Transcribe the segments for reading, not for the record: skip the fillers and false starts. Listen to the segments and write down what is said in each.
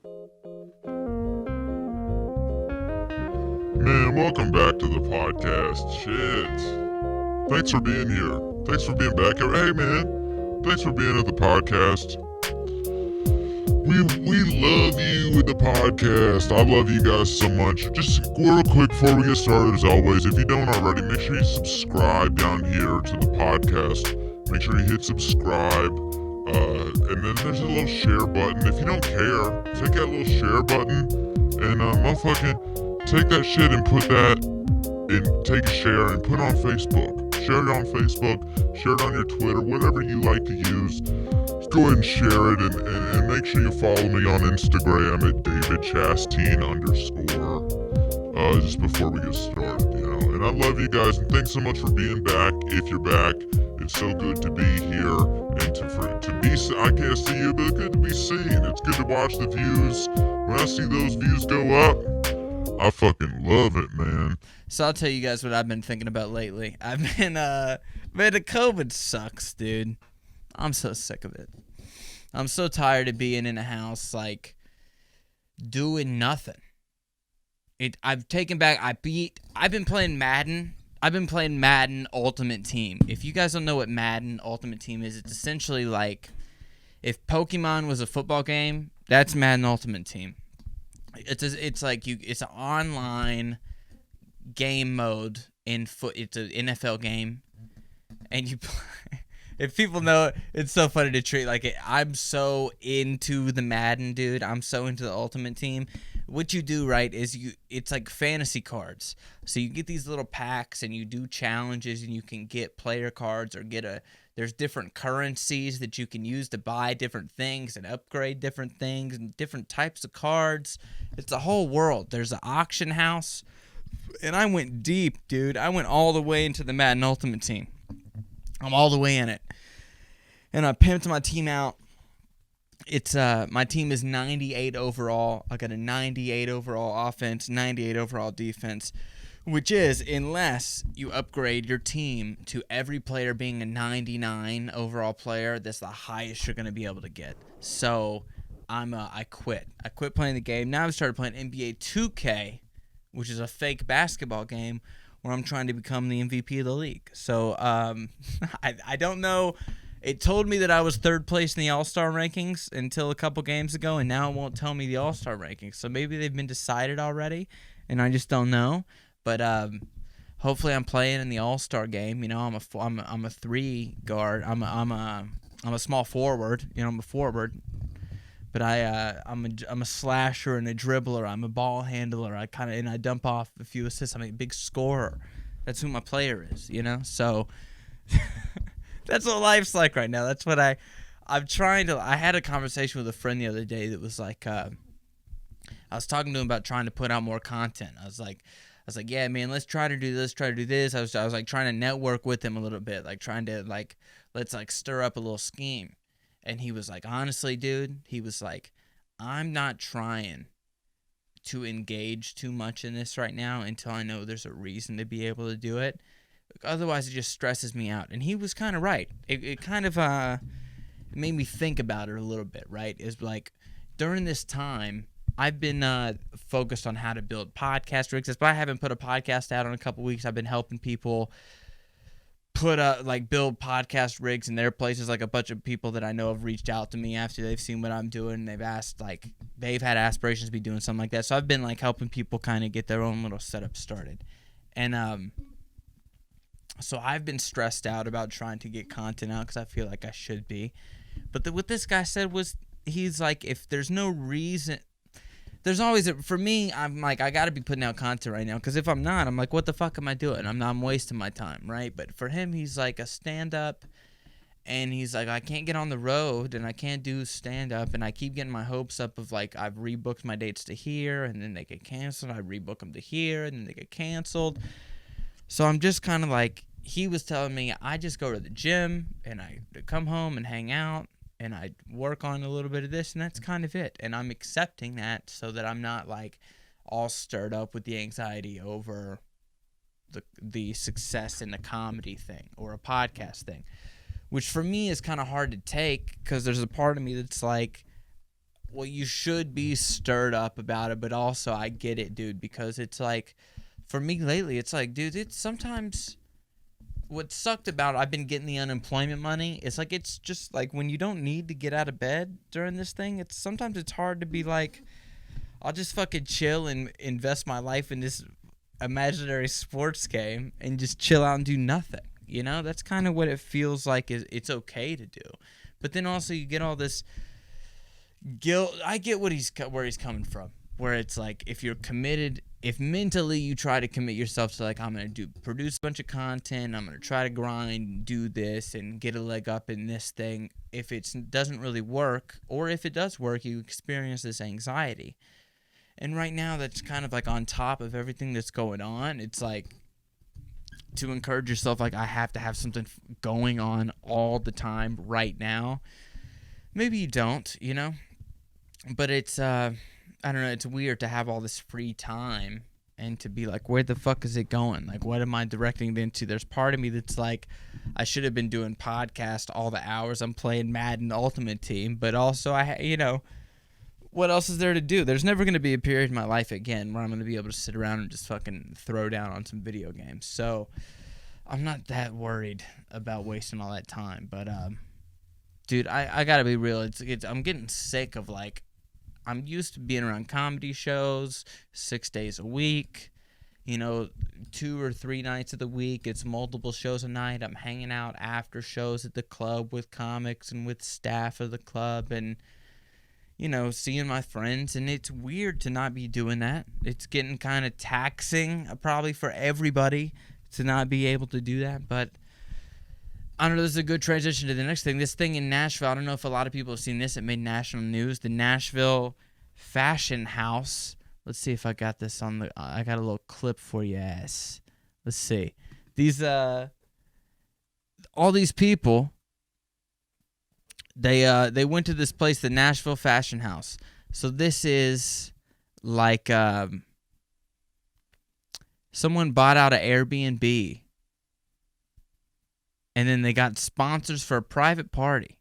Man, welcome back to the podcast. Shit. Thanks for being here. Thanks for being back here. Hey, man. Thanks for being at the podcast. We love you with the podcast. I love you guys so much. Just real quick before we get started, as always, if you don't already, make sure you subscribe down here to the podcast. Make sure you hit subscribe. And then there's a little share button. If you don't care, take that little share button and motherfucking take that shit and put that and take a share and put it on Facebook. Share it on Facebook, share it on your Twitter, whatever you like to use. Just go ahead and share it and make sure you follow me on Instagram at DavidChastain_. Just before we get started, you know. And I love you guys and thanks so much for being back. If you're back, it's so good to be here and to be. I can't see you, but it's good to be seen. It's good to watch the views. When I see those views go up, I fucking love it, man. So I'll tell you guys what I've been thinking about lately. I've been, man, the COVID sucks, dude. I'm so sick of it. I'm so tired of being in a house, like, doing nothing. I've taken back, I've been playing Madden. I've been playing Madden Ultimate Team. If you guys don't know what Madden Ultimate Team is, it's essentially like, if Pokemon was a football game, that's Madden Ultimate Team. It's an online game mode it's an NFL game, and you play. If people know it, it's so funny to treat like it. I'm so into the Madden, dude. I'm so into the Ultimate Team. What you do, right, is it's like fantasy cards. So you get these little packs and you do challenges and you can get player cards or there's different currencies that you can use to buy different things and upgrade different things and different types of cards. It's a whole world. There's an auction house. And I went deep, dude. I went all the way into the Madden Ultimate Team. I'm all the way in it. And I pimped my team out. It's my team is 98 overall. I got a 98 overall offense, 98 overall defense, which is, unless you upgrade your team to every player being a 99 overall player, that's the highest you're going to be able to get. So I quit. I quit playing the game. Now I've started playing NBA 2K, which is a fake basketball game where I'm trying to become the MVP of the league. So I don't know. It told me that I was third place in the All-Star rankings until a couple games ago, and now it won't tell me the All-Star rankings. So maybe they've been decided already, and I just don't know. But hopefully, I'm playing in the All-Star game. You know, I'm a 3 guard. I'm a small forward. You know, I'm a forward. But I'm a slasher and a dribbler. I'm a ball handler. I dump off a few assists. I'm a big scorer. That's who my player is. You know, so. That's what life's like right now. That's what I'm trying to. I had a conversation with a friend the other day that was like, I was talking to him about trying to put out more content. I was like, yeah, man, let's try to do this. I was like trying to network with him a little bit, like trying to let's stir up a little scheme. And he was like, honestly, dude, he was like, I'm not trying to engage too much in this right now until I know there's a reason to be able to do it. Otherwise, it just stresses me out. And he was kind of right. It kind of made me think about it a little bit, right? It's like, during this time, I've been focused on how to build podcast rigs. But I haven't put a podcast out in a couple weeks. I've been helping people build podcast rigs in their places. Like, a bunch of people that I know have reached out to me after they've seen what I'm doing. They've asked, they've had aspirations to be doing something like that. So I've been, helping people kind of get their own little setup started. And, so I've been stressed out about trying to get content out because I feel like I should be. But what this guy said was, he's like, if there's no reason, there's always, for me, I'm like, I got to be putting out content right now, because if I'm not, I'm like, what the fuck am I doing? I'm wasting my time, right? But for him, he's like a stand-up, and he's like, I can't get on the road, and I can't do stand-up, and I keep getting my hopes up of, I've rebooked my dates to here, and then they get canceled. I rebook them to here, and then they get canceled. So I'm just kind of like, he was telling me, I just go to the gym, and I come home and hang out, and I work on a little bit of this, and that's kind of it. And I'm accepting that so that I'm not, all stirred up with the anxiety over the success in the comedy thing or a podcast thing, which for me is kind of hard to take, because there's a part of me that's like, well, you should be stirred up about it, but also I get it, dude, because it's like, for me lately, it's like, dude, it's sometimes what sucked about I've been getting the unemployment money. It's like, it's just like when you don't need to get out of bed during this thing, it's sometimes it's hard to be like, I'll just fucking chill and invest my life in this imaginary sports game and just chill out and do nothing. You know, that's kind of what it feels like it's okay to do. But then also you get all this guilt. I get where he's coming from, where it's like, if you're committed, if mentally you try to commit yourself to like, I'm going to produce a bunch of content, I'm going to try to grind, do this and get a leg up in this thing. If it doesn't really work, or if it does work, you experience this anxiety. And right now that's kind of like on top of everything that's going on. It's like, to encourage yourself, like, I have to have something going on all the time right now. Maybe you don't, you know? But it's, I don't know, it's weird to have all this free time and to be like, where the fuck is it going? Like, what am I directing it into? There's part of me that's like, I should have been doing podcast all the hours I'm playing Madden Ultimate Team, but also, what else is there to do? There's never going to be a period in my life again where I'm going to be able to sit around and just fucking throw down on some video games. So I'm not that worried about wasting all that time. But, dude, I got to be real. I'm getting sick of, like, I'm used to being around comedy shows 6 days a week, 2 or 3 nights of the week. It's multiple shows a night. I'm hanging out after shows at the club with comics and with staff of the club and, seeing my friends, and it's weird to not be doing that. It's getting kind of taxing, probably for everybody, to not be able to do that, but I don't know, this is a good transition to the next thing. This thing in Nashville, I don't know if a lot of people have seen this. It made national news. The Nashville Fashion House. Let's see if I got this on I got a little clip for you ass. Let's see. All these people, they went to this place, the Nashville Fashion House. So this is like someone bought out an Airbnb, and then they got sponsors for a private party.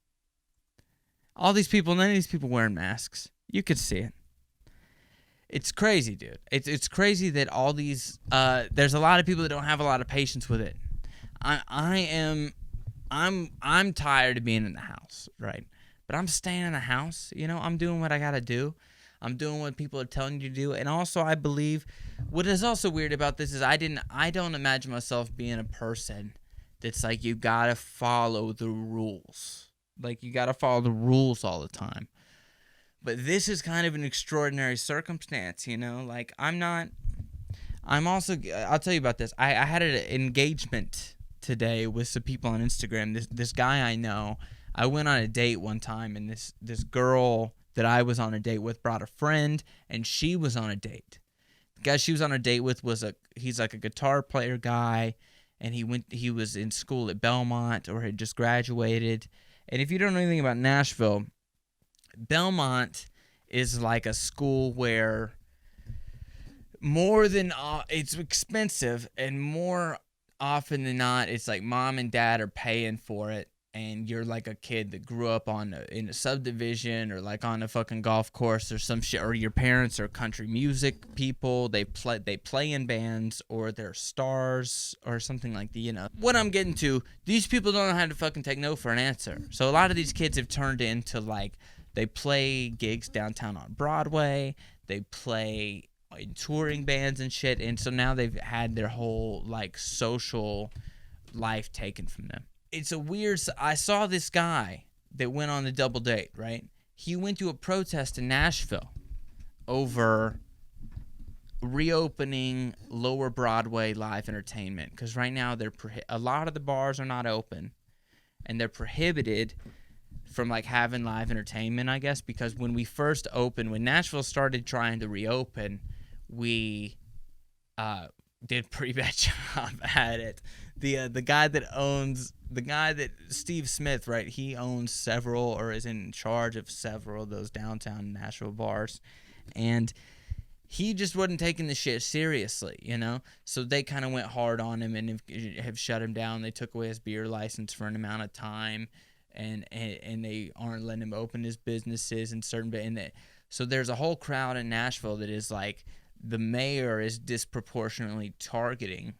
All these people, none of these people wearing masks. You could see it. It's crazy, dude. It's crazy that all these there's a lot of people that don't have a lot of patience with it. I'm tired of being in the house, right? But I'm staying in the house. I'm doing what I gotta do. I'm doing what people are telling you to do. And also, I believe what is also weird about this is I don't imagine myself being a person that's like, you gotta follow the rules. Like, you gotta follow the rules all the time. But this is kind of an extraordinary circumstance, Like, I'll tell you about this. I had an engagement today with some people on Instagram. This guy I know, I went on a date one time, and this girl that I was on a date with brought a friend, and she was on a date. The guy she was on a date with he's like a guitar player guy, and he was in school at Belmont or had just graduated. And if you don't know anything about Nashville, Belmont is like a school where it's expensive, and more often than not, it's like mom and dad are paying for it, and you're like a kid that grew up in a subdivision or like on a fucking golf course or some shit, or your parents are country music people. They play in bands, or they're stars or something like that. What I'm getting to, these people don't know how to fucking take no for an answer. So a lot of these kids have turned into, like, they play gigs downtown on Broadway. They play in touring bands and shit. And so now they've had their whole, like, social life taken from them. It's a weird... I saw this guy that went on a double date, right? He went to a protest in Nashville over reopening Lower Broadway live entertainment. Because right now, a lot of the bars are not open. And they're prohibited from, like, having live entertainment, I guess, because when we first opened, when Nashville started trying to reopen, we did a pretty bad job at it. The guy that Steve Smith, right? He owns several, or is in charge of several of those downtown Nashville bars, and he just wasn't taking the shit seriously, So they kind of went hard on him and have shut him down. They took away his beer license for an amount of time. and they aren't letting him open his businesses in certain so there's a whole crowd in Nashville that is like the mayor is disproportionately targeting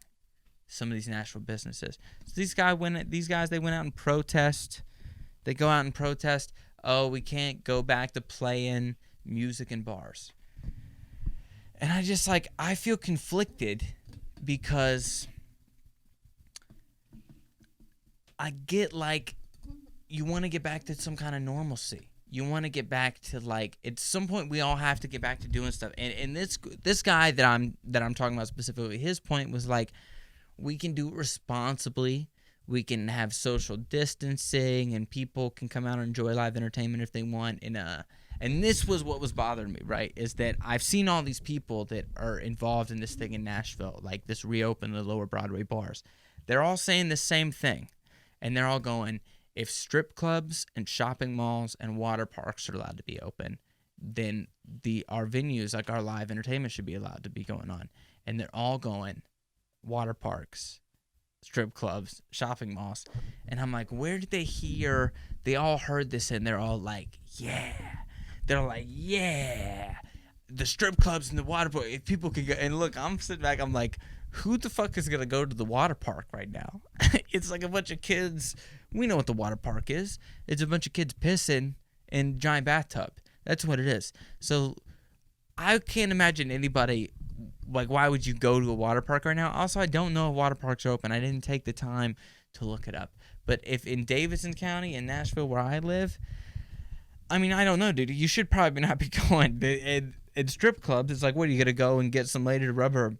some of these Nashville businesses. So these guys they went out and protest. They go out and protest. Oh, we can't go back to playing music in bars. And I feel conflicted because I get like you want to get back to some kind of normalcy. You want to get back to like at some point we all have to get back to doing stuff. And this guy that I'm talking about specifically, his point was like we can do it responsibly. We can have social distancing and people can come out and enjoy live entertainment if they want. And this was what was bothering me, right, is that I've seen all these people that are involved in this thing in Nashville, like this reopen the lower Broadway bars. They're all saying the same thing. And they're all going, if strip clubs and shopping malls and water parks are allowed to be open, then our venues, like our live entertainment, should be allowed to be going on. And they're all going, water parks, strip clubs, shopping malls. And I'm like, where did they hear? They all heard this and they're all like, yeah. They're like, yeah. The strip clubs and the water park, if people could go. And look, I'm sitting back, I'm like, who the fuck is going to go to the water park right now? It's like a bunch of kids. We know what the water park is. It's a bunch of kids pissing in a giant bathtub. That's what it is. So I can't imagine anybody, like, why would you go to a water park right now? Also, I don't know if water parks are open. I didn't take the time to look it up. But if in Davidson County, in Nashville, where I live, I mean, I don't know, dude. You should probably not be going. In strip clubs, it's like, what, are you going to go and get some lady to rub her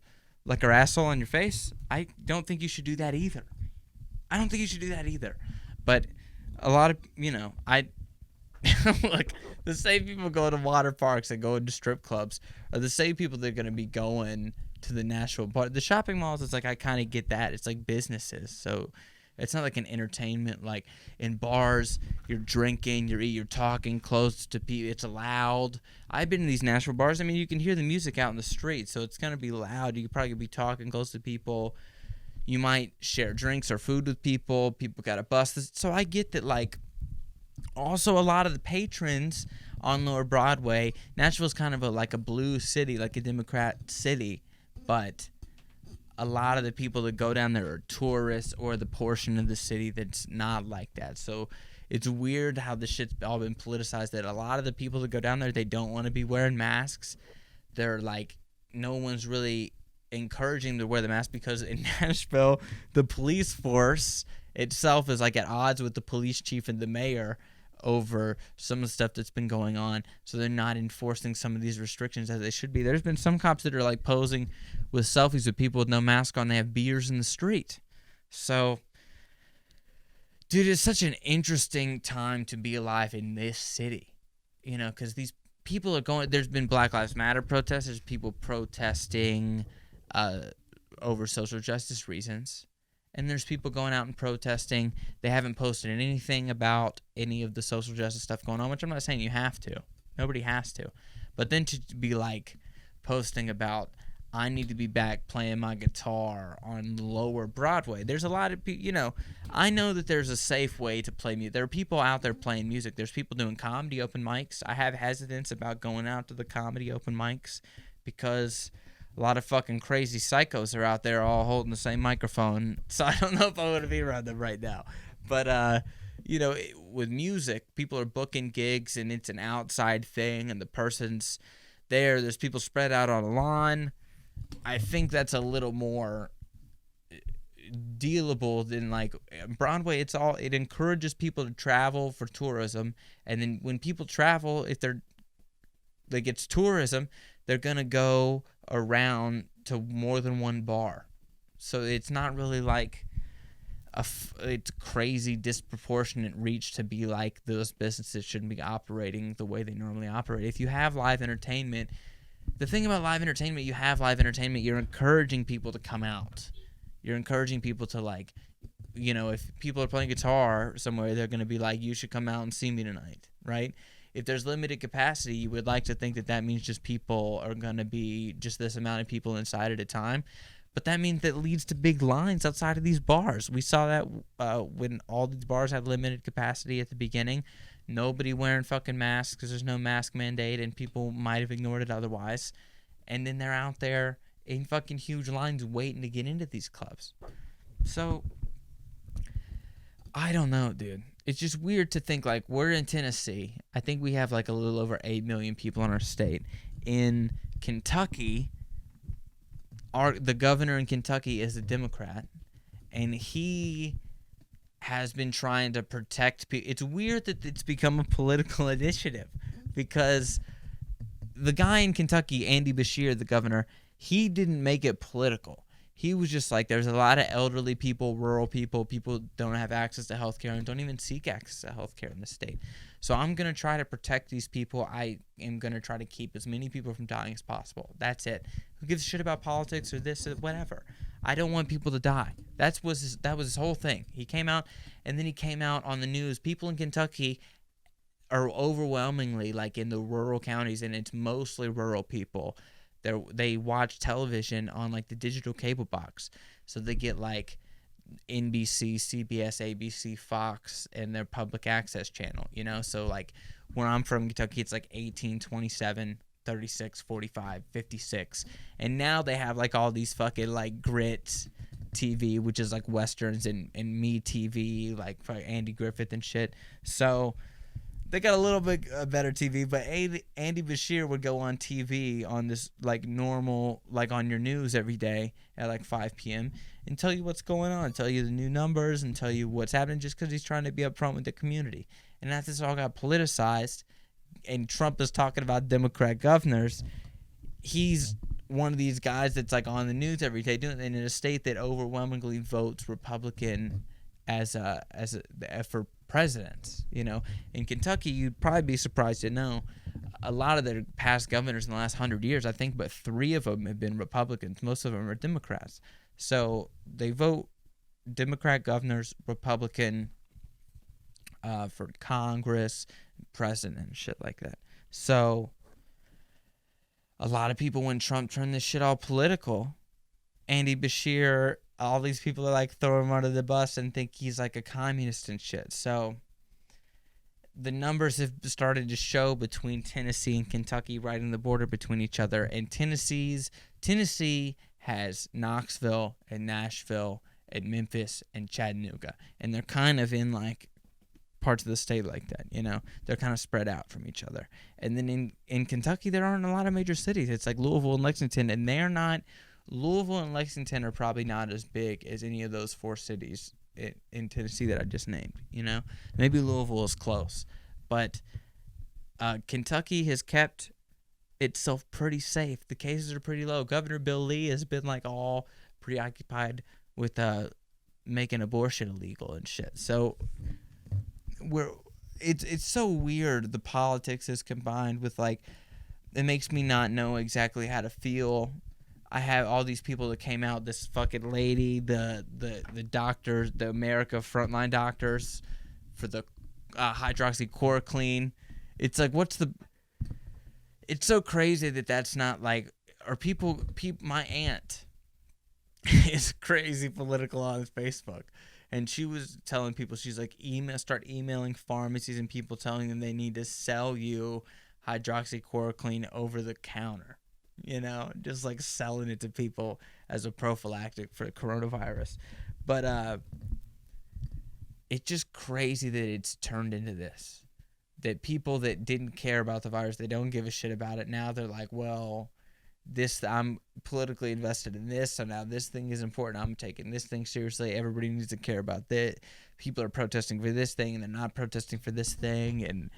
asshole on your face? I don't think you should do that either. But a lot of, look, the same people go to water parks and go into strip clubs are the same people that are going to be going to the Nashville bar. The shopping malls, it's like, I kind of get that. It's like businesses. So it's not like an entertainment, like in bars, you're drinking, you're talking close to people. It's loud. I've been in these Nashville bars. I mean, you can hear the music out in the street, so it's going to be loud. You probably be talking close to people. You might share drinks or food with people. People got to bust. So I get that, like, also a lot of the patrons on Lower Broadway, Nashville's kind of like a blue city, like a Democrat city, but a lot of the people that go down there are tourists or the portion of the city that's not like that. So it's weird how this shit's all been politicized, that a lot of the people that go down there, they don't want to be wearing masks. They're like, no one's really encouraging them to wear the mask because in Nashville, the police force itself is like at odds with the police chief and the mayor over some of the stuff that's been going on. So they're not enforcing some of these restrictions as they should be. There's been some cops that are like posing with selfies with people with no mask on. They have beers in the street. So, dude, it's such an interesting time to be alive in this city, because these people are going. There's been Black Lives Matter protests. There's people protesting over social justice reasons. And there's people going out and protesting. They haven't posted anything about any of the social justice stuff going on, which I'm not saying you have to. Nobody has to. But then to be like posting about, I need to be back playing my guitar on Lower Broadway. There's a lot of people, I know that there's a safe way to play music. There are people out there playing music. There's people doing comedy open mics. I have hesitance about going out to the comedy open mics because a lot of fucking crazy psychos are out there all holding the same microphone. So I don't know if I want to be around them right now. But, with music, people are booking gigs and it's an outside thing and the person's there. There's people spread out on a lawn. I think that's a little more dealable than like Broadway. It encourages people to travel for tourism. And then when people travel, if it's tourism, they're going to go around to more than one bar. So it's not really like it's crazy disproportionate reach to be like those businesses shouldn't be operating the way they normally operate. If you have live entertainment, the thing about live entertainment, you're encouraging people to come out. You're encouraging people to like, if people are playing guitar somewhere, they're going to be like, you should come out and see me tonight, right? If there's limited capacity, you would like to think that means just people are going to be just this amount of people inside at a time. But that means that leads to big lines outside of these bars. We saw that when all these bars had limited capacity at the beginning. Nobody wearing fucking masks because there's no mask mandate, and people might have ignored it otherwise. And then they're out there in fucking huge lines waiting to get into these clubs. So, I don't know, dude. It's just weird to think, like, we're in Tennessee. I think we have, like, a little over 8 million people in our state. In Kentucky, the governor in Kentucky is a Democrat, and he has been trying to protect people. It's weird that it's become a political initiative because the guy in Kentucky, Andy Beshear, the governor, he didn't make it political. He was just like, there's a lot of elderly people, rural people don't have access to healthcare and don't even seek access to healthcare in the state. So I'm going to try to protect these people. I am going to try to keep as many people from dying as possible. That's it. Who gives a shit about politics or this or whatever? I don't want people to die. That was his whole thing. He came out, and then he came out on the news. People in Kentucky are overwhelmingly, like, in the rural counties, and it's mostly rural people. They watch television on, like, the digital cable box. So they get, like, NBC, CBS, ABC, Fox, and their public access channel, you know? So, like, where I'm from, Kentucky, it's, like, 18, 27, 36, 45, 56. And now they have, like, all these fucking, like, Grit TV, which is, like, Westerns, and Me TV, like, for Andy Griffith and shit. So they got a little bit better TV, but Andy Beshear would go on TV on this, like, normal, like, on your news every day at, like, 5 p.m. and tell you what's going on, tell you the new numbers, and tell you what's happening just because he's trying to be upfront with the community. And after this all got politicized, and Trump is talking about Democrat governors, he's one of these guys that's, like, on the news every day doing it in a state that overwhelmingly votes Republican for presidents. You know, in Kentucky, you'd probably be surprised to know a lot of their past governors in the last 100 years, I think, but 3 of them have been Republicans. Most of them are Democrats. So they vote Democrat governors, Republican for Congress, president, and shit like that. So a lot of people, when Trump turned this shit all political, Andy Beshear, all these people are like throw him under the bus and think he's like a communist and shit. So the numbers have started to show between Tennessee and Kentucky, right in the border between each other. And Tennessee has Knoxville and Nashville and Memphis and Chattanooga, and they're kind of in like parts of the state like that, you know. They're kind of spread out from each other. And then in Kentucky, there aren't a lot of major cities. It's like Louisville and Lexington, and they're not. Louisville and Lexington are probably not as big as any of those 4 cities in Tennessee that I just named, you know. Maybe Louisville is close, but Kentucky has kept itself pretty safe. The cases are pretty low. Governor Bill Lee has been like all preoccupied with making abortion illegal and shit. So it's so weird. The politics is combined with, like, it makes me not know exactly how to feel. I have all these people that came out. This fucking lady, the doctors, the America frontline doctors for the hydroxychloroquine. It's like, it's so crazy that that's not like, or people. My aunt is crazy political on Facebook, and she was telling people, she's like, start emailing pharmacies and people telling them they need to sell you hydroxychloroquine over the counter. You know, just like selling it to people as a prophylactic for coronavirus. But it's just crazy that it's turned into this. That people that didn't care about the virus, they don't give a shit about it. Now they're like, well, I'm politically invested in this, so now this thing is important. I'm taking this thing seriously. Everybody needs to care about this. People are protesting for this thing, and they're not protesting for this thing. And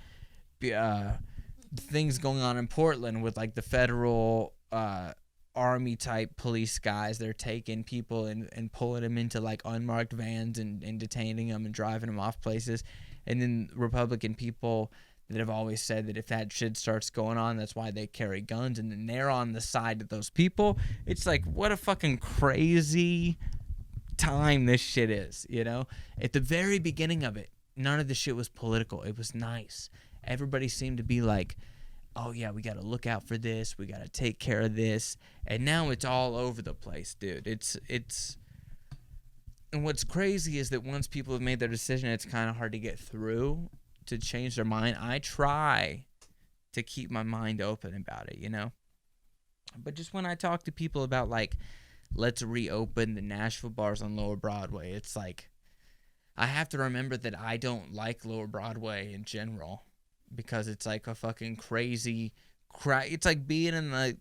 things going on in Portland with like the federal army type police guys. They're taking people and pulling them into like unmarked vans and detaining them and driving them off places. And then Republican people that have always said that if that shit starts going on, that's why they carry guns, and then they're on the side of those people. It's like, what a fucking crazy time this shit is, you know? At the very beginning of it, none of the shit was political. It was nice. Everybody seemed to be like oh yeah, we got to look out for this, we got to take care of this, and now it's all over the place, dude. It's and what's crazy is that once people have made their decision, it's kind of hard to get through to change their mind. I try to keep my mind open about it, you know? But just when I talk to people about, like, let's reopen the Nashville bars on Lower Broadway, it's like, I have to remember that I don't like Lower Broadway in general because it's like a fucking crazy it's like being in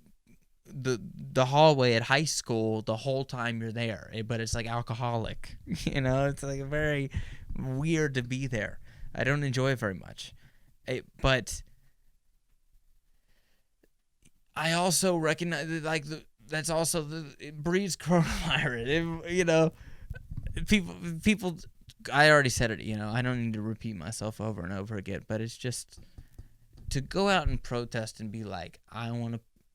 the hallway at high school the whole time you're there, but it's like alcoholic. You know, it's like very weird to be there. I don't enjoy it very much. But I also recognize that, like, that's also it breeds coronavirus. You know, people. I already said it. You know, I don't need to repeat myself over and over again. But it's just to go out and protest and be like,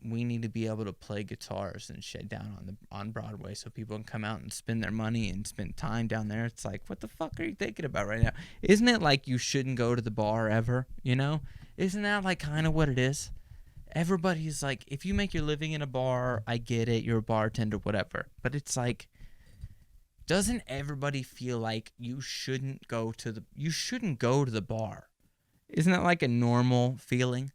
we need to be able to play guitars and shit down on Broadway so people can come out and spend their money and spend time down there. It's like, what the fuck are you thinking about right now? Isn't it like you shouldn't go to the bar ever, you know? Isn't that like kind of what it is? Everybody's like, if you make your living in a bar, I get it, you're a bartender, whatever. But it's like, doesn't everybody feel like you shouldn't go to the bar? Isn't that like a normal feeling?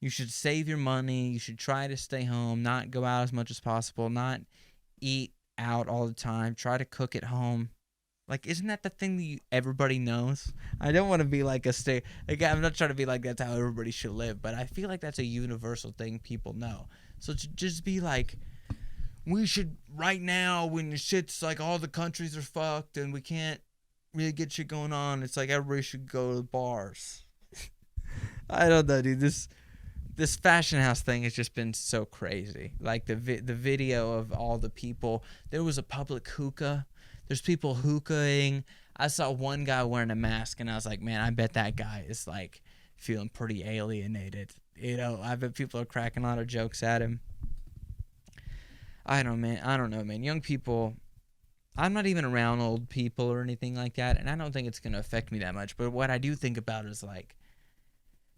You should save your money. You should try to stay home, not go out as much as possible, not eat out all the time. Try to cook at home. Like, isn't that the thing that everybody knows? I don't want to be like I'm not trying to be like that's how everybody should live, but I feel like that's a universal thing people know. So to just be like, we should, right now, when the shit's like all the countries are fucked and we can't really get shit going on, it's like everybody should go to the bars. I don't know, dude. This fashion house thing has just been so crazy. Like the video of all the people. There was a public hookah. There's people hookahing. I saw one guy wearing a mask, and I was like, man, I bet that guy is like feeling pretty alienated. You know, I bet people are cracking a lot of jokes at him. I don't know, man. Young people, I'm not even around old people or anything like that, and I don't think it's going to affect me that much. But what I do think about is like,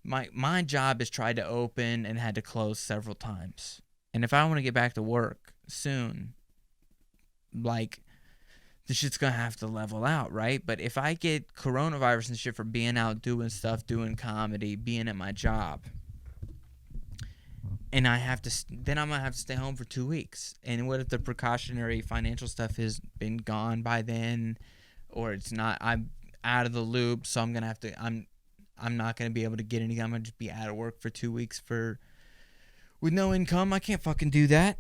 my job has tried to open and had to close several times. And if I want to get back to work soon, like, the shit's going to have to level out, right? But if I get coronavirus and shit for being out doing stuff, doing comedy, being at my job, and then I'm going to have to stay home for 2 weeks. And what if the precautionary financial stuff has been gone by then, or it's not, I'm out of the loop, so I'm going to have to, I'm not going to be able to get anything. I'm going to just be out of work for 2 weeks with no income. I can't fucking do that.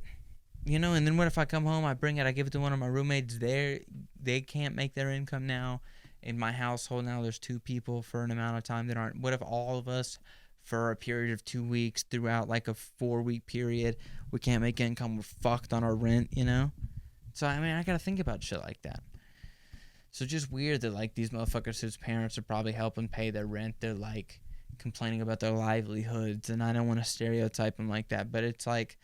You know, and then what if I come home, I give it to one of my roommates. They can't make their income now. In my household now, there's 2 people for an amount of time that aren't. What if all of us, for a period of 2 weeks, throughout like a 4-week period, we can't make income, we're fucked on our rent, you know? So, I mean, I got to think about shit like that. So just weird that, like, these motherfuckers whose parents are probably helping pay their rent, they're, like, complaining about their livelihoods, and I don't want to stereotype them like that, but it's like,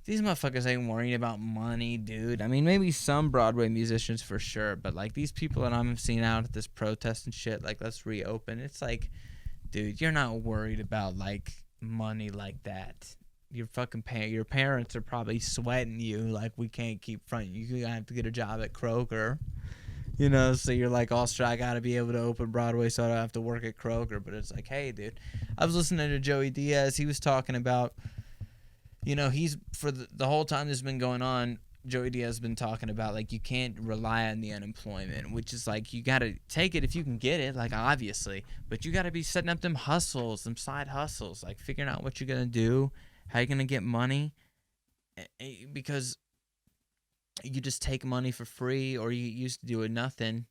these motherfuckers ain't worrying about money, dude. I mean, maybe some Broadway musicians for sure, but, like, these people that I'm seeing out at this protest and shit, like, let's reopen, it's like, dude, you're not worried about, like, money like that. Your fucking your parents are probably sweating you, like, we can't keep fronting. You're gonna have to get a job at Kroger. You know, so you're like, oh, I got to be able to open Broadway so I don't have to work at Kroger. But it's like, hey, dude, I was listening to Joey Diaz. He was talking about, you know, he's, for the whole time this has been going on, Joey Diaz has been talking about, like, you can't rely on the unemployment, which is like, you got to take it if you can get it, like, obviously. But you got to be setting up them hustles, them side hustles, like figuring out what you're going to do, how you're going to get money. Because you just take money for free, or you used to do it nothing,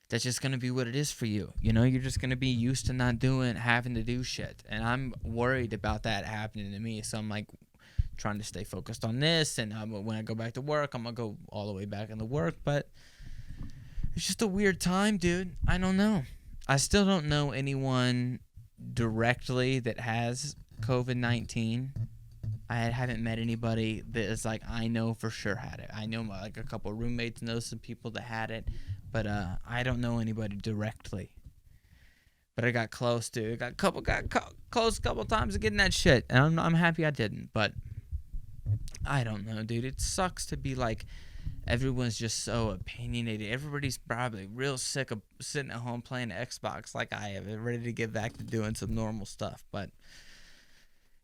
that's just going to be what it is for you. You know, you're just going to be used to not having to do shit. And I'm worried about that happening to me. So I'm like trying to stay focused on this. And when I go back to work, I'm going to go all the way back into work. But it's just a weird time, dude. I don't know. I still don't know anyone directly that has COVID-19. I haven't met anybody that is like, I know for sure had it. I know like a couple of roommates know some people that had it, but I don't know anybody directly. But I got close, dude. Close a couple times to getting that shit, and I'm happy I didn't. But I don't know, dude. It sucks to be like, everyone's just so opinionated. Everybody's probably real sick of sitting at home playing Xbox like I am, ready to get back to doing some normal stuff. But,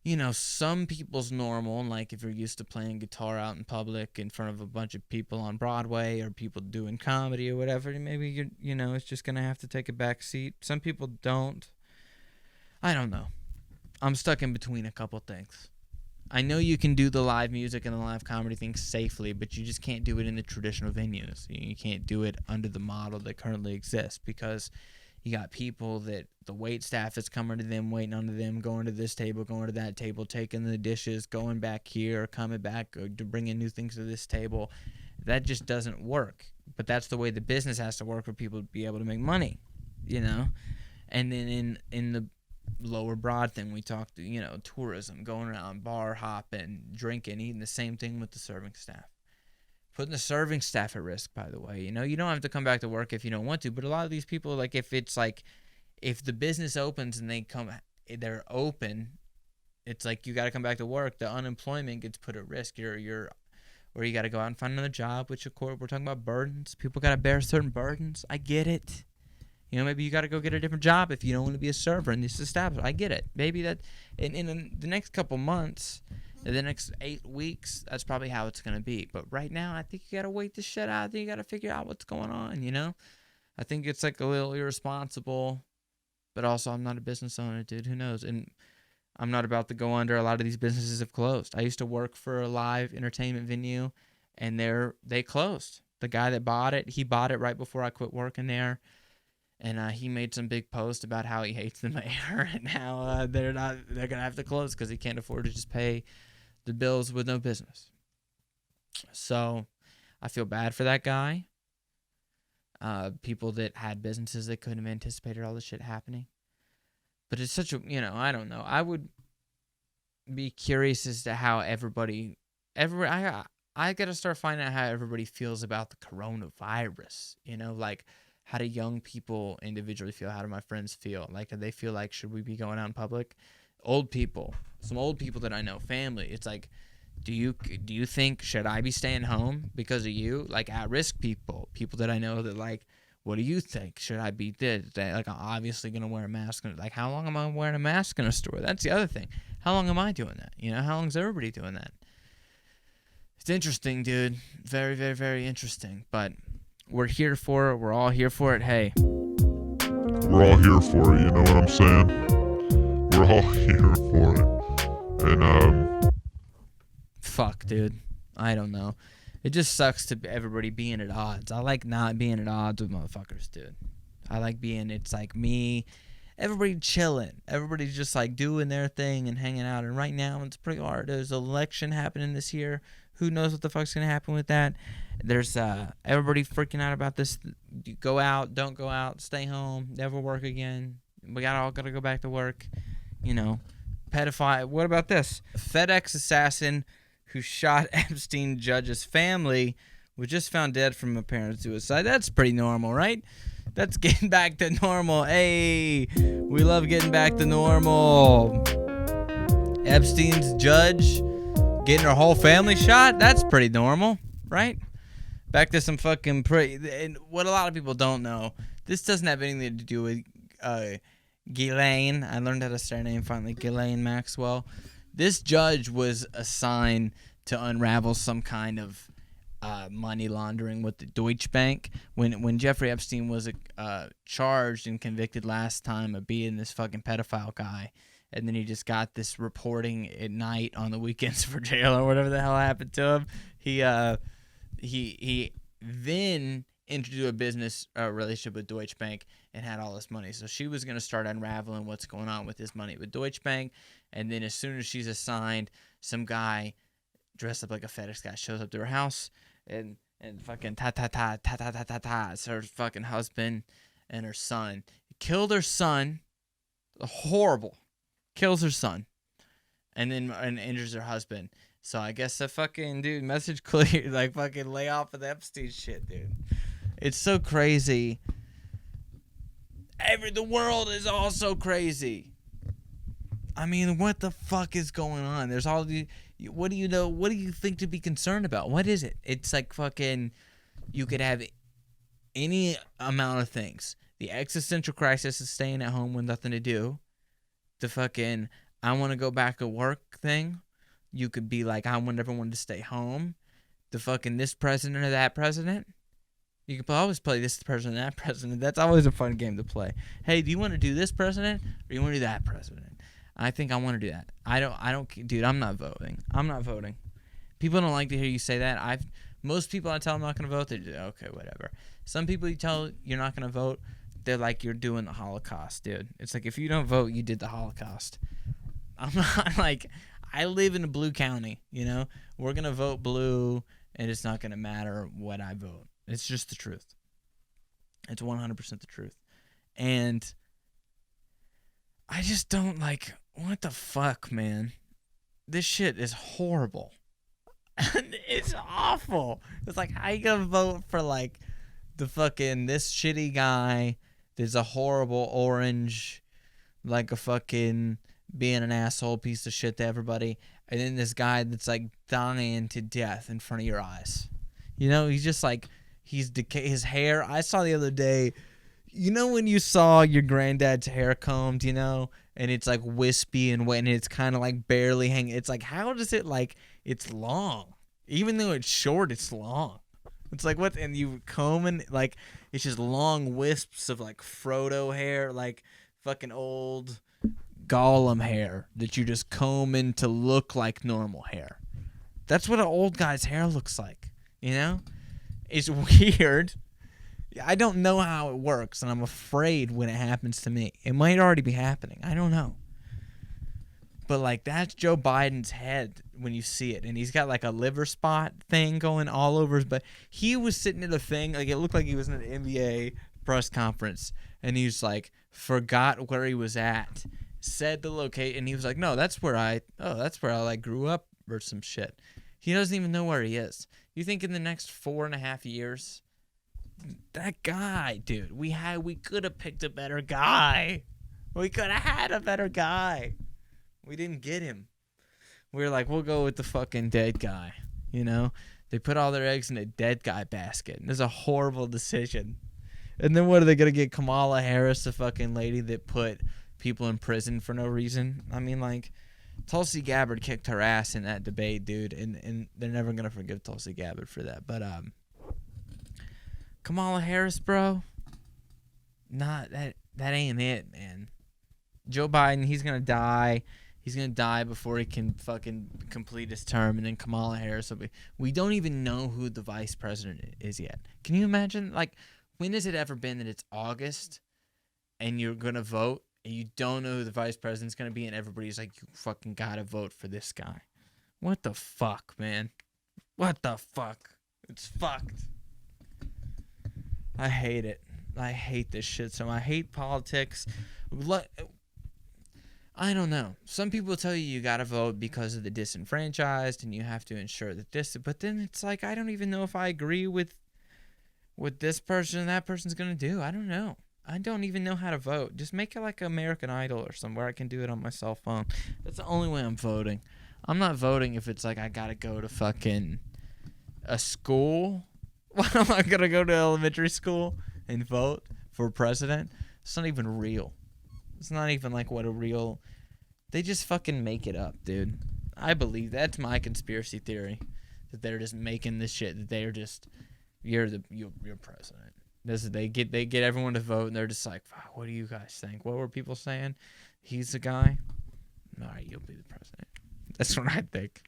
you know, some people's normal, like if you're used to playing guitar out in public in front of a bunch of people on Broadway or people doing comedy or whatever, maybe it's just going to have to take a back seat. Some people don't. I don't know. I'm stuck in between a couple things. I know you can do the live music and the live comedy thing safely, but you just can't do it in the traditional venues. You can't do it under the model that currently exists, because you got people that the wait staff is coming to them, waiting on them, going to this table, going to that table, taking the dishes, going back here, coming back to bring in new things to this table. That just doesn't work. But that's the way the business has to work for people to be able to make money, you know? And then in the lower broad thing, we talked, tourism, going around, bar hopping, drinking, eating, the same thing with the serving staff. Putting the serving staff at risk, by the way. You don't have to come back to work if you don't want to, but a lot of these people, like, if the business opens and they're open, it's like you got to come back to work. The unemployment gets put at risk. Or you got to go out and find another job, which, of course, we're talking about burdens. People got to bear certain burdens. I get it. Maybe you got to go get a different job if you don't want to be a server in this establishment. I get it. Maybe that in the next couple months, in the next 8 weeks, that's probably how it's going to be. But right now, I think you got to wait this shit out. I think you got to figure out what's going on, I think it's like a little irresponsible, but also I'm not a business owner, dude. Who knows? And I'm not about to go under. A lot of these businesses have closed. I used to work for a live entertainment venue, and they closed. The guy that bought it, he bought it right before I quit working there. And he made some big post about how he hates the mayor and how they're going to have to close because he can't afford to just pay the bills with no business. So I feel bad for that guy. People that had businesses that couldn't have anticipated all this shit happening. But it's such a, I don't know. I would be curious as to how I got to start finding out how everybody feels about the coronavirus, like, how do young people individually feel? How do my friends feel? Like, do they feel like, should we be going out in public? Old people, some old people that I know, family. It's like, do you think, should I be staying home because of you? Like, at-risk people that I know that, like, what do you think? Should I be like, I'm obviously going to wear a mask. Like, how long am I wearing a mask in a store? That's the other thing. How long am I doing that? How long is everybody doing that? It's interesting, dude. Very, very, very interesting. But we're here for it. We're all here for it. Hey. We're all here for it, you know what I'm saying? We're all here for it. And, fuck, dude. I don't know. It just sucks to everybody being at odds. I like not being at odds with motherfuckers, dude. I like it's like me, everybody chilling. Everybody's just like doing their thing and hanging out. And right now, it's pretty hard. There's an election happening this year. Who knows what the fuck's going to happen with that? There's everybody freaking out about this. Go out, don't go out, stay home, never work again. We all got to go back to work. Pedophile. What about this? A FedEx assassin who shot Epstein judge's family was just found dead from apparent suicide. That's pretty normal, right? That's getting back to normal. Hey, we love getting back to normal. Epstein's judge getting her whole family shot? That's pretty normal, right? Back to some fucking and what a lot of people don't know, this doesn't have anything to do with Ghislaine. I learned how to say her name finally. Ghislaine Maxwell. This judge was assigned to unravel some kind of money laundering with the Deutsche Bank. When Jeffrey Epstein was charged and convicted last time of being this fucking pedophile guy, and then he just got this reporting at night on the weekends for jail or whatever the hell happened to him. He then entered into a business relationship with Deutsche Bank and had all this money. So she was going to start unraveling what's going on with his money with Deutsche Bank. And then as soon as she's assigned, some guy dressed up like a FedEx guy shows up to her house and fucking ta. It's her fucking husband and her son. He killed her son. Horrible. Kills her son, and injures her husband. So I guess the fucking dude, message clear, like fucking lay off of the Epstein shit, dude. It's so crazy. The world is all so crazy. I mean, what the fuck is going on? There's all the. What do you know? What do you think to be concerned about? What is it? It's like fucking. You could have any amount of things. The existential crisis is staying at home with nothing to do. The fucking I want to go back to work thing. You could be like, I want everyone to stay home. The fucking this president or that president. You can always play this president, that president. That's always a fun game to play. Hey, do you want to do this president or do you want to do that president? I think I want to do that. I don't, dude, I'm not voting. I'm not voting. People don't like to hear you say that. Most people I tell I'm not going to vote, they do, okay, whatever. Some people you tell you're not going to vote, they're like, you're doing the Holocaust, dude. It's like, if you don't vote, you did the Holocaust. I'm not like, I live in a blue county, you know? We're going to vote blue, and it's not going to matter what I vote. It's just the truth. It's 100% the truth. And I just don't like, what the fuck, man? This shit is horrible. It's awful. It's like, how you gonna vote for, like, the fucking, this shitty guy that's a horrible orange, like a fucking being an asshole piece of shit to everybody, and then this guy that's, like, dying to death in front of your eyes. You know, he's just, like, his hair. I saw the other day, you know when you saw your granddad's hair combed, you know, and it's like wispy and wet and it's kind of like barely hanging. It's like, how does it, like, it's long. Even though it's short, it's long. It's like, what, and you comb and, like, it's just long wisps of, like, Frodo hair, like fucking old Gollum hair that you just comb in to look like normal hair. That's what an old guy's hair looks like, you know? It's weird. I don't know how it works, and I'm afraid when it happens to me. It might already be happening. I don't know. But, like, that's Joe Biden's head when you see it. And he's got, like, a liver spot thing going all over his butt. He was sitting at a thing, like, it looked like he was in an NBA press conference. And he was, like, forgot where he was at. Said the location. And he was like, no, that's where I, like, grew up or some shit. He doesn't even know where he is. You think in the next 4.5 years, that guy, dude, we could have picked a better guy. We could have had a better guy. We didn't get him. We were like, we'll go with the fucking dead guy, you know? They put all their eggs in a dead guy basket. And it's a horrible decision. And then what are they going to get Kamala Harris, the fucking lady that put people in prison for no reason? I mean, like, Tulsi Gabbard kicked her ass in that debate, dude, and they're never going to forgive Tulsi Gabbard for that. But Kamala Harris, bro, that ain't it, man. Joe Biden, he's going to die. He's going to die before he can fucking complete his term, and then Kamala Harris will be... We don't even know who the vice president is yet. Can you imagine? Like, when has it ever been that it's August, and you're going to vote, and you don't know who the vice president's going to be, and everybody's like, you fucking got to vote for this guy. What the fuck, man? What the fuck? It's fucked. I hate it. I hate this shit. So I hate politics. I don't know. Some people tell you got to vote because of the disenfranchised, and you have to ensure that this... But then it's like, I don't even know if I agree with what this person and that person's going to do. I don't know. I don't even know how to vote. Just make it like American Idol or somewhere I can do it on my cell phone. That's the only way I'm voting. I'm not voting if it's like I got to go to fucking a school. Why am I going to go to elementary school and vote for president? It's not even real. It's not even like what a real... They just fucking make it up, dude. I believe that's my conspiracy theory. That they're just making this shit. That they're just... You're president. They get everyone to vote, and they're just like, what do you guys think? What were people saying? He's the guy? All right, you'll be the president. That's what I think.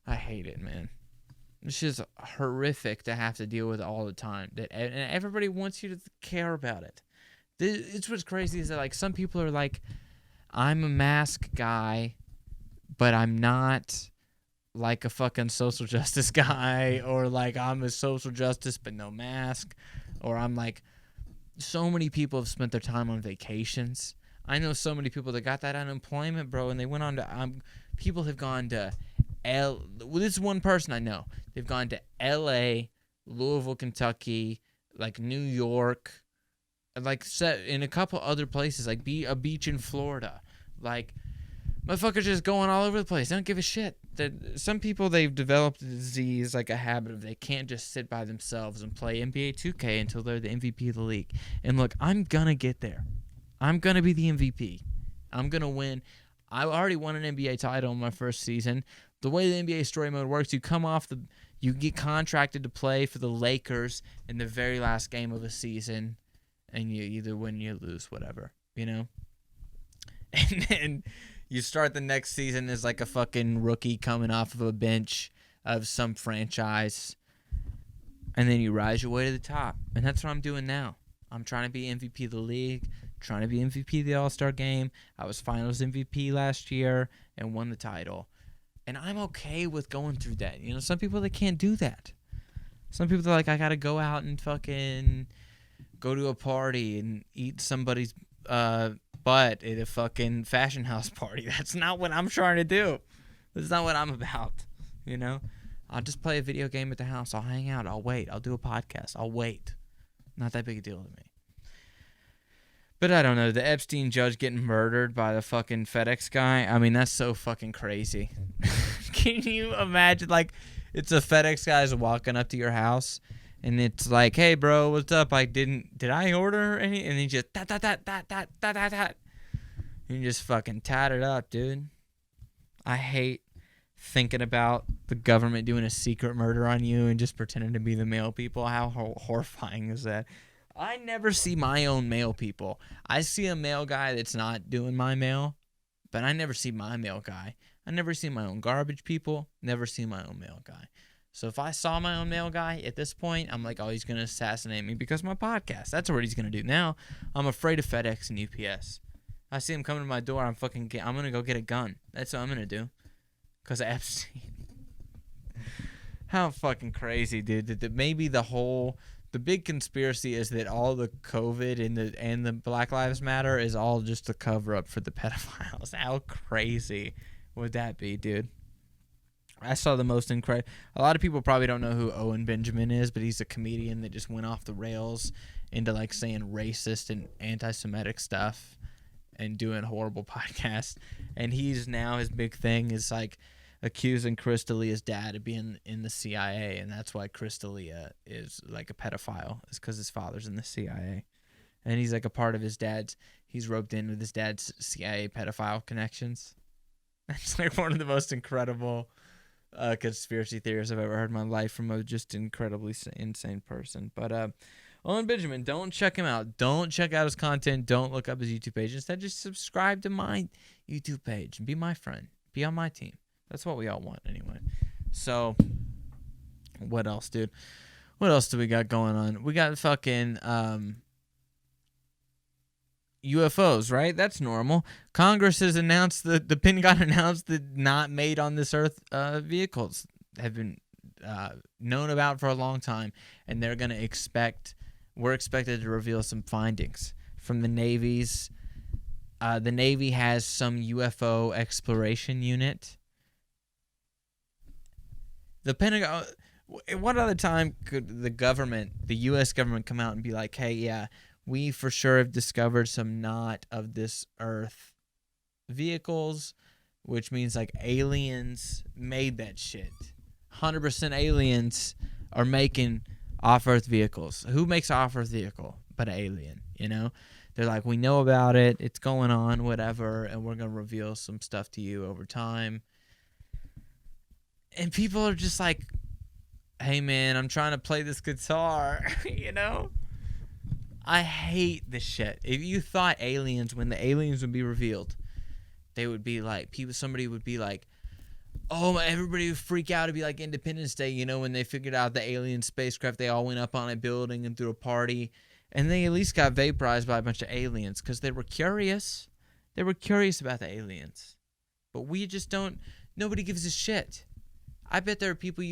I hate it, man. It's just horrific to have to deal with all the time. And everybody wants you to care about it. It's what's crazy is that, like, some people are like, I'm a mask guy, but I'm not like a fucking social justice guy, or like I'm a social justice but no mask, or I'm like, so many people have spent their time on vacations. I know so many people that got that unemployment, bro, and they went on to people have gone to this is one person I know. They've gone to LA, Louisville, Kentucky, like New York, like set in a couple other places, like be a beach in Florida. Like, motherfuckers just going all over the place. They don't give a shit. Some people, they've developed a disease, like a habit of they can't just sit by themselves and play NBA 2K until they're the MVP of the league. And look, I'm gonna get there. I'm gonna be the MVP. I'm gonna win. I already won an NBA title in my first season. The way the NBA story mode works, you get contracted to play for the Lakers in the very last game of a season, and you either win or you lose, whatever, you know? And then you start the next season as like a fucking rookie coming off of a bench of some franchise, and then you rise your way to the top. And that's what I'm doing now. I'm trying to be MVP of the league, trying to be MVP of the All-Star game. I was finals MVP last year and won the title. And I'm okay with going through that. You know, some people, they can't do that. Some people are like, I got to go out and fucking go to a party and eat somebody's butt at a fucking fashion house party. That's not what I'm trying to do. That's not what I'm about, you know? I'll just play a video game at the house. I'll hang out. I'll wait. I'll do a podcast. I'll wait. Not that big a deal to me. But I don't know. The Epstein judge getting murdered by the fucking FedEx guy. I mean, that's so fucking crazy. Can you imagine, like, it's a FedEx guy's walking up to your house, and it's like, hey, bro, what's up? Did I order any? And he just, that. And you just fucking tat it up, dude. I hate thinking about the government doing a secret murder on you and just pretending to be the mail people. How horrifying is that? I never see my own mail people. I see a mail guy that's not doing my mail, but I never see my mail guy. I never see my own garbage people, never see my own mail guy. So if I saw my own mail guy at this point, I'm like, oh, he's going to assassinate me because of my podcast. That's what he's going to do. Now, I'm afraid of FedEx and UPS. I see him coming to my door, I'm going to go get a gun. That's what I'm going to do. Because of Epstein. How fucking crazy, dude. That maybe the big conspiracy is that all the COVID and the Black Lives Matter is all just a cover up for the pedophiles. How crazy would that be, dude? I saw the most incredible. A lot of people probably don't know who Owen Benjamin is, but he's a comedian that just went off the rails into like saying racist and anti-Semitic stuff and doing horrible podcasts. And he's now, his big thing is like accusing Chris D'Elia's dad of being in the CIA, and that's why Chris D'Elia is like a pedophile, is because his father's in the CIA. And he's like a part of his dad's, he's roped in with his dad's CIA pedophile connections. That's like one of the most incredible conspiracy theories I've ever heard in my life from a just incredibly insane person. But Owen Benjamin, don't check him out. Don't check out his content. Don't look up his YouTube page. Instead, just subscribe to my YouTube page and be my friend. Be on my team. That's what we all want anyway. So, what else, dude? What else do we got going on? We got fucking UFOs, right? That's normal. Congress has announced the Pentagon announced that not made on this Earth vehicles have been known about for a long time, and they're going to we're expected to reveal some findings from the Navy's. The Navy has some UFO exploration unit. The Pentagon. What other time could the U.S. government, come out and be like, hey, yeah, we for sure have discovered some not of this Earth vehicles, which means like aliens made that shit. 100% aliens are making off-Earth vehicles. Who makes an off-Earth vehicle but an alien, you know? They're like, we know about it, it's going on, whatever, and we're going to reveal some stuff to you over time. And people are just like, hey, man, I'm trying to play this guitar, you know? I hate this shit. If you thought aliens, when the aliens would be revealed, they would be like, somebody would be like, oh, everybody would freak out. It'd be like Independence Day, you know, when they figured out the alien spacecraft, they all went up on a building and threw a party, and they at least got vaporized by a bunch of aliens because they were curious. They were curious about the aliens. But we just don't, nobody gives a shit. I bet there are people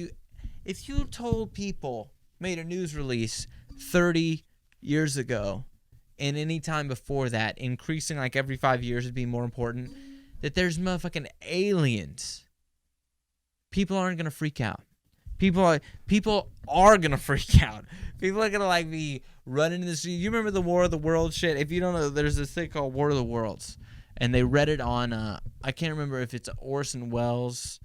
if you told people, made a news release 30 years ago, and any time before that, increasing like every 5 years would be more important, that there's motherfucking aliens, people aren't going to freak out. People are going to freak out People are gonna like be running in the street. You remember the War of the Worlds shit? If you don't know, there's this thing called War of the Worlds, and they read it on. I can't remember if it's Orson Welles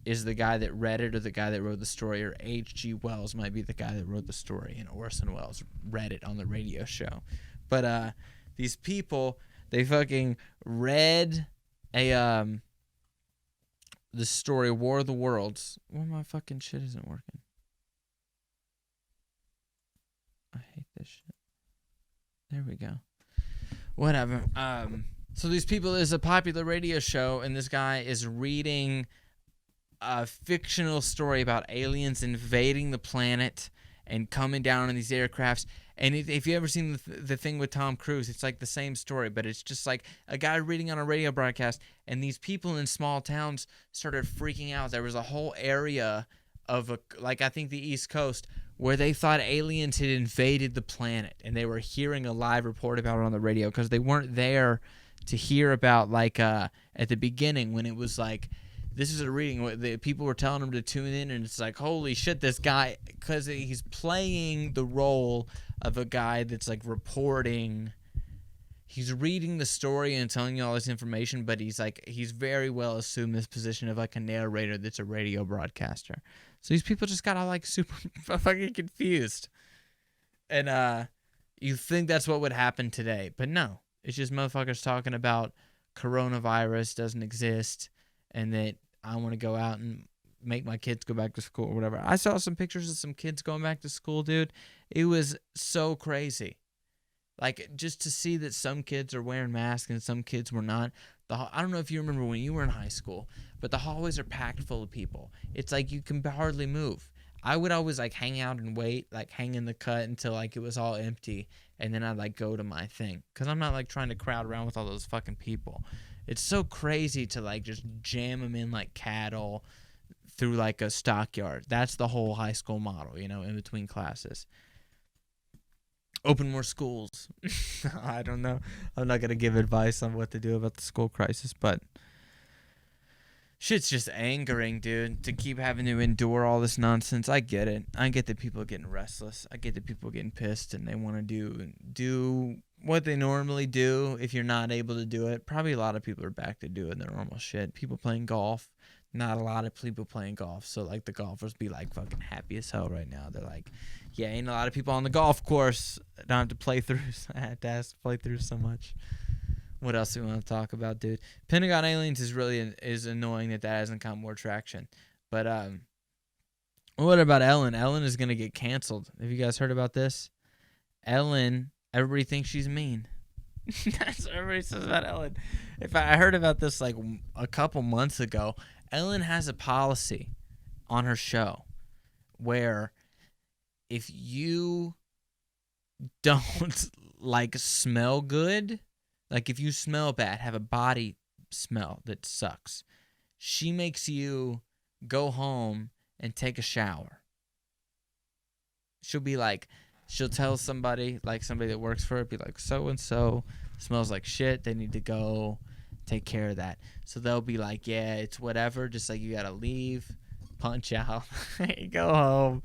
is the guy that read it or the guy that wrote the story, or H.G. Wells might be the guy that wrote the story, and Orson Welles read it on the radio show. But these people, they fucking read the story War of the Worlds. Well, my fucking shit isn't working. I hate this shit. There we go. Whatever. So these people, there's a popular radio show, and this guy is reading a fictional story about aliens invading the planet and coming down in these aircrafts. And if you ever seen the thing with Tom Cruise, it's like the same story, but it's just like a guy reading on a radio broadcast, and these people in small towns started freaking out. There was a whole area of, I think the East Coast, where they thought aliens had invaded the planet, and they were hearing a live report about it on the radio because they weren't there to hear about, at the beginning when it was like, this is a reading where the people were telling him to tune in, and it's like, holy shit, this guy, because he's playing the role of a guy that's like reporting. He's reading the story and telling you all this information, but he's very well assumed this position of like a narrator that's a radio broadcaster. So these people just got all like super fucking confused. And you think that's what would happen today, but no. It's just motherfuckers talking about coronavirus doesn't exist and that I want to go out and make my kids go back to school or whatever. I saw some pictures of some kids going back to school, dude. It was so crazy. Like, just to see that some kids are wearing masks and some kids were not. I don't know if you remember when you were in high school, but the hallways are packed full of people. It's like you can hardly move. I would always like hang out and wait, like hang in the cut until like it was all empty, and then I'd like go to my thing. Because I'm not like trying to crowd around with all those fucking people. It's so crazy to like just jam them in like cattle through like a stockyard. That's the whole high school model, you know, in between classes. Open more schools. I don't know. I'm not going to give advice on what to do about the school crisis, but shit's just angering, dude, to keep having to endure all this nonsense. I get it. I get that people are getting restless. I get that people are getting pissed and they want to do what they normally do if you're not able to do it. Probably a lot of people are back to doing their normal shit. People playing golf. Not a lot of people playing golf. So, like, the golfers be, like, fucking happy as hell right now. They're like, yeah, ain't a lot of people on the golf course. I don't have to play through. I had to play through so much. What else do we want to talk about, dude? Pentagon Aliens is annoying that hasn't got more traction. But what about Ellen? Ellen is going to get canceled. Have you guys heard about this? Ellen, everybody thinks she's mean. That's what everybody says about Ellen. I heard about this like a couple months ago. Ellen has a policy on her show where if you don't like smell good, like if you smell bad, have a body smell that sucks, she makes you go home and take a shower. She'll tell somebody, like somebody that works for her, be like, so-and-so smells like shit. They need to go take care of that. So they'll be like, yeah, it's whatever. Just like you got to leave, punch out, go home,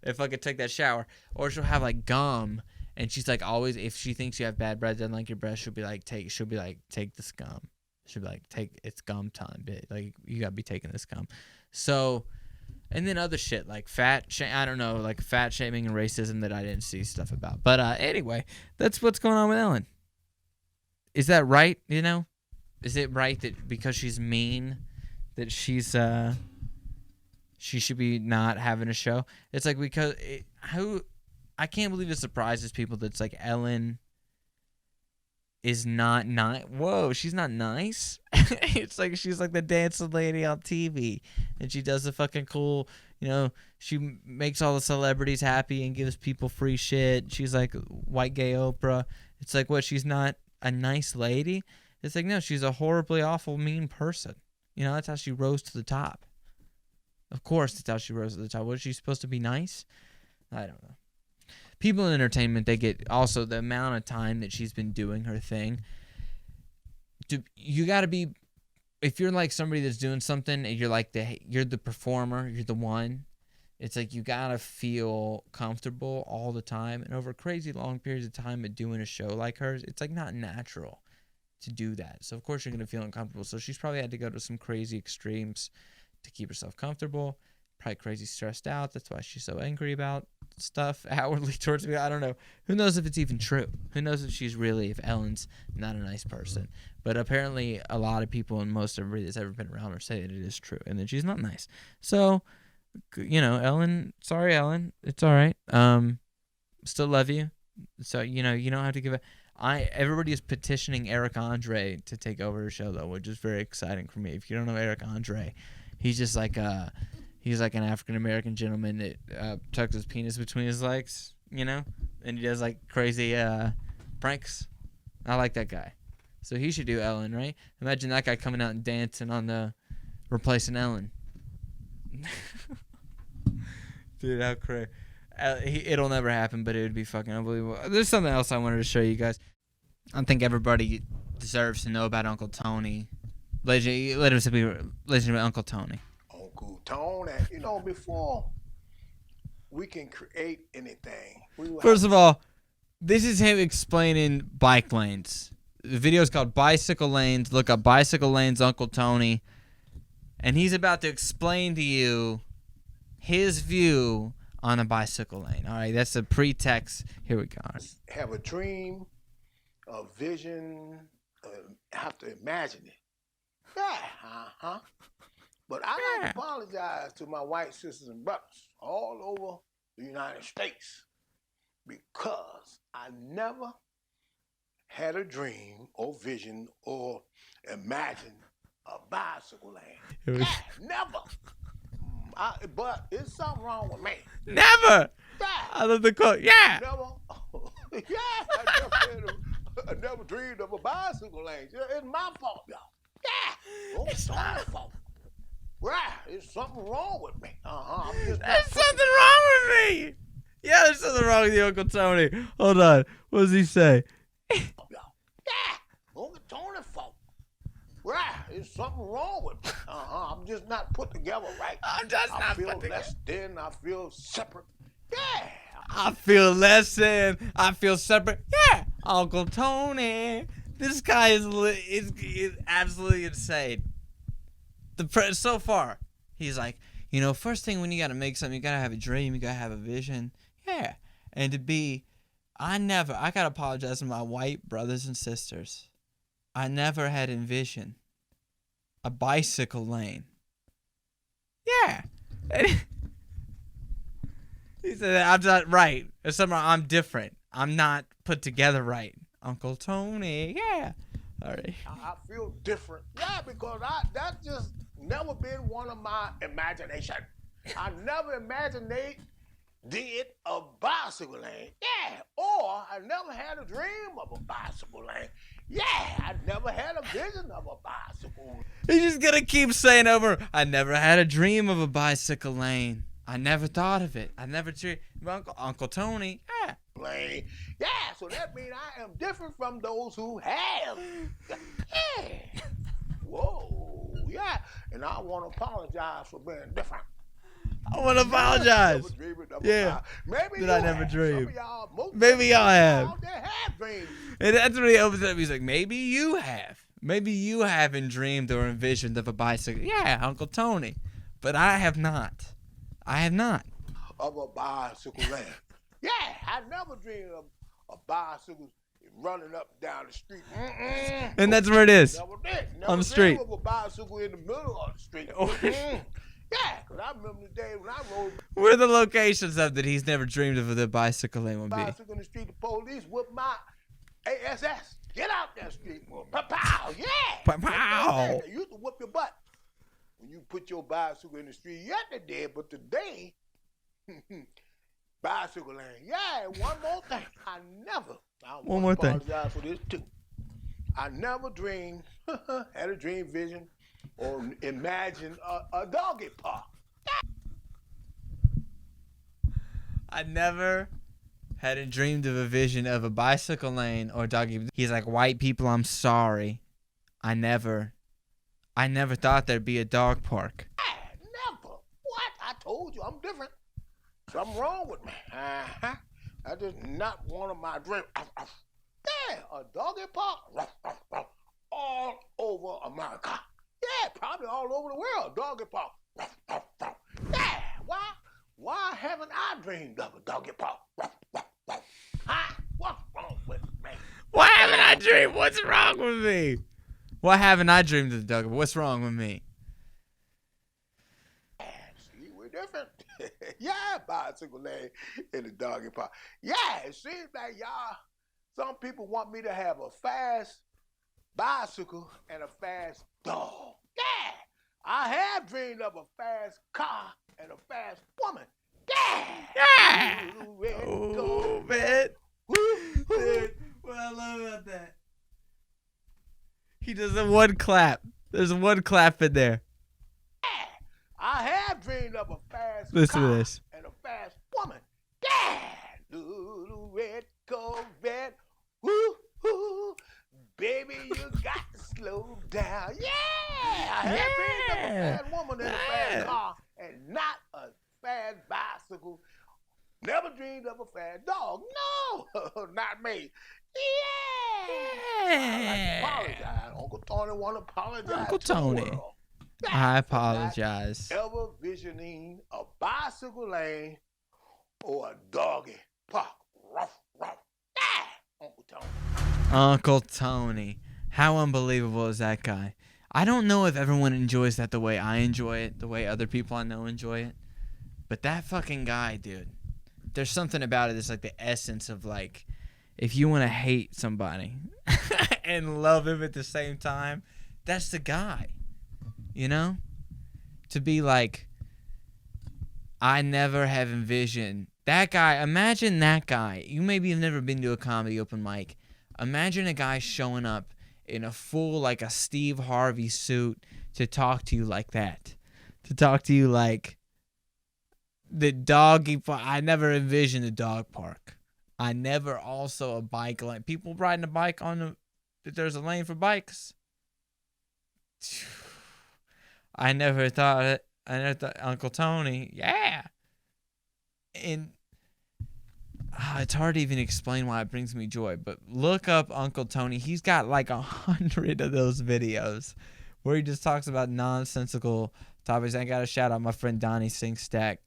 and fucking take that shower. Or she'll have like gum. And she's like, always, if she thinks you have bad breath, doesn't like your breath, she'll be like, take this gum. She'll be like, it's gum time, bitch. Like, you got to be taking this gum. So, and then other shit like fat shaming and racism that I didn't see stuff about. But anyway, that's what's going on with Ellen. Is that right? You know, is it right that because she's mean that she should be not having a show? It's like I can't believe it surprises people that it's like Ellen is not nice. Whoa, she's not nice? It's like she's like the dancing lady on TV. And she does the fucking cool, you know, she makes all the celebrities happy and gives people free shit. She's like white gay Oprah. It's like, what, she's not a nice lady? It's like, no, she's a horribly awful, mean person. You know, that's how she rose to the top. Of course, that's how she rose to the top. Was she supposed to be nice? I don't know. People in entertainment, they get also the amount of time that she's been doing her thing. You got to be, if you're like somebody that's doing something and you're like you're the performer, you're the one, It's like you gotta feel comfortable all the time, and over crazy long periods of time of doing a show like hers, it's like not natural to do that. So of course you're gonna feel uncomfortable. So she's probably had to go to some crazy extremes to keep herself comfortable. Probably crazy stressed out. That's why she's so angry about stuff outwardly towards me. I don't know. Who knows if it's even true? Who knows if Ellen's not a nice person? But apparently a lot of people and most everybody that's ever been around her say that it is true and that she's not nice. So, Ellen, sorry, Ellen. It's all right. Still love you. So, you don't have to give it. Everybody is petitioning Eric Andre to take over the show, though, which is very exciting for me. If you don't know Eric Andre, he's just like he's like an African-American gentleman that tucks his penis between his legs, and he does like crazy pranks. I like that guy. So he should do Ellen, right? Imagine that guy coming out and dancing on the replacing Ellen. Dude, how crazy. It'll never happen, but it would be fucking unbelievable. There's something else I wanted to show you guys. I think everybody deserves to know about Uncle Tony. Let us be listen to Uncle Tony. Uncle Tony, before we can create anything. First of all, this is him explaining bike lanes. The video is called Bicycle Lanes. Look up Bicycle Lanes Uncle Tony. And he's about to explain to you his view on a bicycle lane. All right, that's a pretext. Here we go. Have a dream, a vision, have to imagine it. Yeah, But I like to apologize to my white sisters and brothers all over the United States because I never had a dream or vision or imagine a bicycle lane. Never. But it's something wrong with me. Never. Yeah. I love the quote. Yeah. Never. I never dreamed of a bicycle lane. It's my fault, y'all. Yeah. It's my fault. Right. There's something wrong with me. There's something wrong with me. Yeah, there's something wrong with you, Uncle Tony. Hold on. What does he say? Yeah. Uncle Tony's fault. Right. There's something wrong with me. I'm just not put together right. I'm just not put together. I feel less than. I feel separate. Yeah. I feel less than. I feel separate. Yeah. Uncle Tony. This guy is absolutely insane. So far, he's like, first thing when you got to make something, you got to have a dream, you got to have a vision. Yeah. And I got to apologize to my white brothers and sisters. I never had envisioned a bicycle lane. Yeah. He said, I'm not right. Or somehow I'm different. I'm not put together right. Uncle Tony. Yeah. All right. I feel different. Yeah, because that's just never been one of my imagination. I never imagined they did a bicycle lane. Yeah. Or I never had a dream of a bicycle lane. Yeah. I never had a vision of a bicycle. He's just going to keep saying over, I never had a dream of a bicycle lane. I never thought of it. I never dreamed. Uncle Tony. Yeah. Lane. Yeah. So that means I am different from those who have. Yeah. Whoa. Yeah. And I want to apologize for being different. I want to apologize. Yeah. Maybe I never dreamed. Maybe y'all have. Have dreams. And that's when he opens up. He's like, maybe you have. Maybe you haven't dreamed or envisioned of a bicycle. Yeah, Uncle Tony. But I have not. I have not. Of a bicycle lane. Yeah, I never dreamed of a bicycle running up and down the street. And that's where it is. Never did. Never on the street. Of a bicycle in the middle of the street. Yeah, because I remember the day when I rode. Where are the locations of that he's never dreamed of the bicycle lane would be? Bicycle in the street, the police whipped my ASS. Get out that street. Pow, yeah. Pow. They used to whip your butt when you put your bicycle in the street yesterday, but today, bicycle lane. Yeah, and one more thing. I one more thing. Apologize for this too. I never dreamed, had a dream vision, or imagined a doggy park. I never hadn't dreamed of a vision of a bicycle lane or doggy. He's like, white people, I'm sorry. I never thought there'd be a dog park. Never. What? I told you, I'm different. Something wrong with me. That is not one of my dreams. Yeah, a doggy park all over America. Yeah, probably all over the world. Doggy park. Yeah, why haven't I dreamed of a doggy park? What's wrong with me? Why haven't I dreamed? What's wrong with me? Why haven't I dreamed of the doggy? What's wrong with me? See, we're different. Yeah, bicycle lane in the doggy park. Yeah, it seems like some people want me to have a fast bicycle and a fast dog. Yeah, I have dreamed of a fast car and a fast woman. Yeah. Oh, man. What I love about that. He does a one clap. There's a one clap in there. I have dreamed of a fast Listen car to this. and a fast woman. Yeah, little red Corvette. Woo-hoo. Baby, you got to slow down. Yeah, I have dreamed of a fast woman and a fast car and not a fast bicycle. Never dreamed of a fast dog. No, not me. Yeah. I like to apologize. Uncle Tony want to apologize. Uncle to the Tony. world. I apologize. Ever visioning a bicycle lane or a doggy park. Ruff, ruff. Yeah, Uncle Tony. Uncle Tony. How unbelievable is that guy? I don't know if everyone enjoys that the way I enjoy it, the way other people I know enjoy it. But that fucking guy, dude. There's something about it. It's like the essence of like, if you want to hate somebody and love him at the same time, that's the guy. You know? To be like, I never have envisioned that guy. Imagine that guy. You maybe have never been to a comedy open mic. Imagine a guy showing up in a full, like a Steve Harvey suit to talk to you like that. To talk to you like the doggy park. I never envisioned a dog park. I never also a bike lane. People riding a bike on that there's a lane for bikes. I never thought it. I never thought Uncle Tony. Yeah. And it's hard to even explain why it brings me joy, but look up Uncle Tony. He's got like 100 of those videos where he just talks about nonsensical topics. I got to shout out my friend Donnie Singstack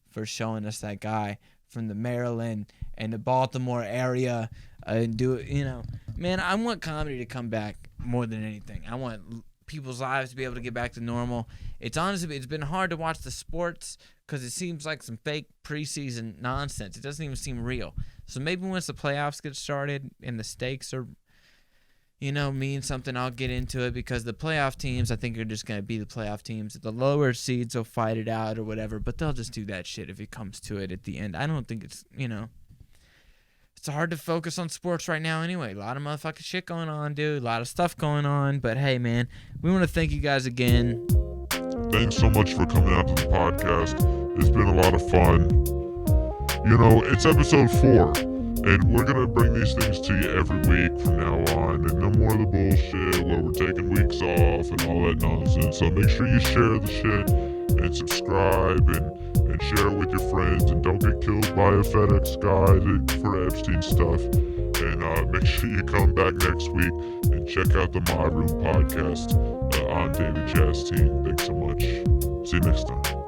for showing us that guy from the Maryland and the Baltimore area and do it. You know, man, I want comedy to come back more than anything. I want people's lives to be able to get back to normal. It's honestly, it's been hard to watch the sports because it seems like some fake preseason nonsense. It doesn't even seem real. So maybe once the playoffs get started and the stakes are, you know, mean something, I'll get into it, because the playoff teams, I think, are just going to be the playoff teams. The lower seeds will fight it out or whatever, but they'll just do that shit if it comes to it at the end. I don't think it's, you know, it's hard to focus on sports right now anyway. A lot of motherfucking shit going on, dude. A lot of stuff going on. But hey, man, we want to thank you guys again. Thanks so much for coming out to the podcast. It's been a lot of fun. You know, it's episode 4, and we're going to bring these things to you every week from now on, and no more of the bullshit where we're taking weeks off and all that nonsense. So make sure you share the shit and subscribe and share it with your friends, and don't get killed by a FedEx guy for Epstein stuff. And make sure you come back next week and check out the Mod Room podcast. I'm David Chastain. Thanks so much. See you next time.